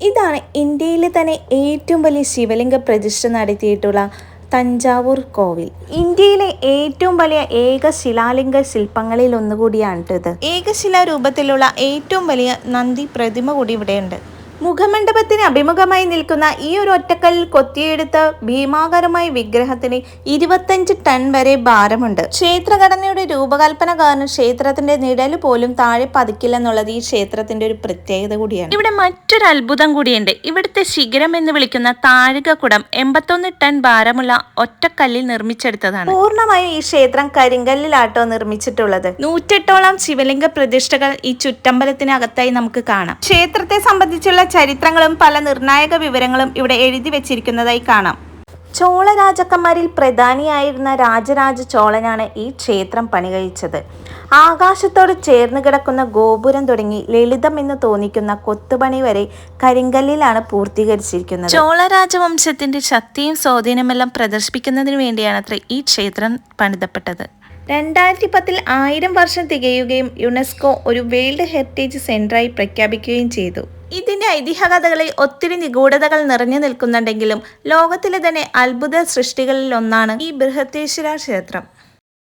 ഇതാണ് ഇന്ത്യയിലെ തന്നെ ഏറ്റവും വലിയ ശിവലിംഗ പ്രതിഷ്ഠ നടത്തിയിട്ടുള്ള തഞ്ചാവൂർ കോവിൽ. ഇന്ത്യയിലെ ഏറ്റവും വലിയ ഏക ശിലാലിംഗ ശില്പങ്ങളിൽ ഒന്നുകൂടിയാണിത്. ഏകശിലാ രൂപത്തിലുള്ള ഏറ്റവും വലിയ നന്ദി പ്രതിമ കൂടി ഇവിടെയുണ്ട്. മുഖമണ്ഡപത്തിന് അഭിമുഖമായി നിൽക്കുന്ന ഈ ഒരു ഒറ്റക്കല്ലിൽ കൊത്തിയെടുത്ത ഭീമാകരമായ വിഗ്രഹത്തിന് 25 ടൺ വരെ ഭാരമുണ്ട്. ക്ഷേത്രഘടനയുടെ രൂപകൽപ്പന കാരണം ക്ഷേത്രത്തിന്റെ നിഴല് പോലും താഴെ പതിക്കില്ലെന്നുള്ളത് ഈ ക്ഷേത്രത്തിന്റെ ഒരു പ്രത്യേകത കൂടിയാണ്. ഇവിടെ മറ്റൊരു അത്ഭുതം കൂടിയുണ്ട്. ഇവിടുത്തെ ശിഖരം എന്ന് വിളിക്കുന്ന താഴികക്കുടം 81 ടൺ ഭാരമുള്ള ഒറ്റക്കല്ലിൽ നിർമ്മിച്ചെടുത്തതാണ്. പൂർണ്ണമായും ഈ ക്ഷേത്രം കരിങ്കല്ലിലാട്ടോ നിർമ്മിച്ചിട്ടുള്ളത്. 108ഓളം ശിവലിംഗ പ്രതിഷ്ഠകൾ ഈ ചുറ്റമ്പലത്തിനകത്തായി നമുക്ക് കാണാം. ക്ഷേത്രത്തെ സംബന്ധിച്ചുള്ള ചരിത്രങ്ങളും പല നിർണായക വിവരങ്ങളും ഇവിടെ എഴുതി വെച്ചിരിക്കുന്നതായി കാണാം. ചോള രാജാക്കന്മാരിൽ പ്രധാനിയായിരുന്ന രാജരാജ ചോളനാണ് ഈ ക്ഷേത്രം പണികഴിച്ചത്. ആകാശത്തോട് ചേർന്ന് കിടക്കുന്ന ഗോപുരം തുടങ്ങി ലളിതമെന്ന് തോന്നിക്കുന്ന കൊത്തുപണി വരെ കരിങ്കല്ലിലാണ് പൂർത്തീകരിച്ചിരിക്കുന്നത്. ചോള രാജവംശത്തിന്റെ ശക്തിയും സ്വാധീനമെല്ലാം പ്രദർശിപ്പിക്കുന്നതിന് വേണ്ടിയാണത്രേ ഈ ക്ഷേത്രം പണിതപ്പെട്ടത്. 2010 1000 വർഷം തികയുകയും യുനെസ്കോ ഒരു വേൾഡ് ഹെറിറ്റേജ് സെന്ററായി പ്രഖ്യാപിക്കുകയും ചെയ്തു. ഇതിന്റെ ഐതിഹ്യകഥകളിൽ ഒത്തിരി നിഗൂഢതകൾ നിറഞ്ഞു നിൽക്കുന്നുണ്ടെങ്കിലും ലോകത്തിലെ തന്നെ അത്ഭുത സൃഷ്ടികളിൽ ഒന്നാണ് ഈ ബൃഹദേശ്വര ക്ഷേത്രം.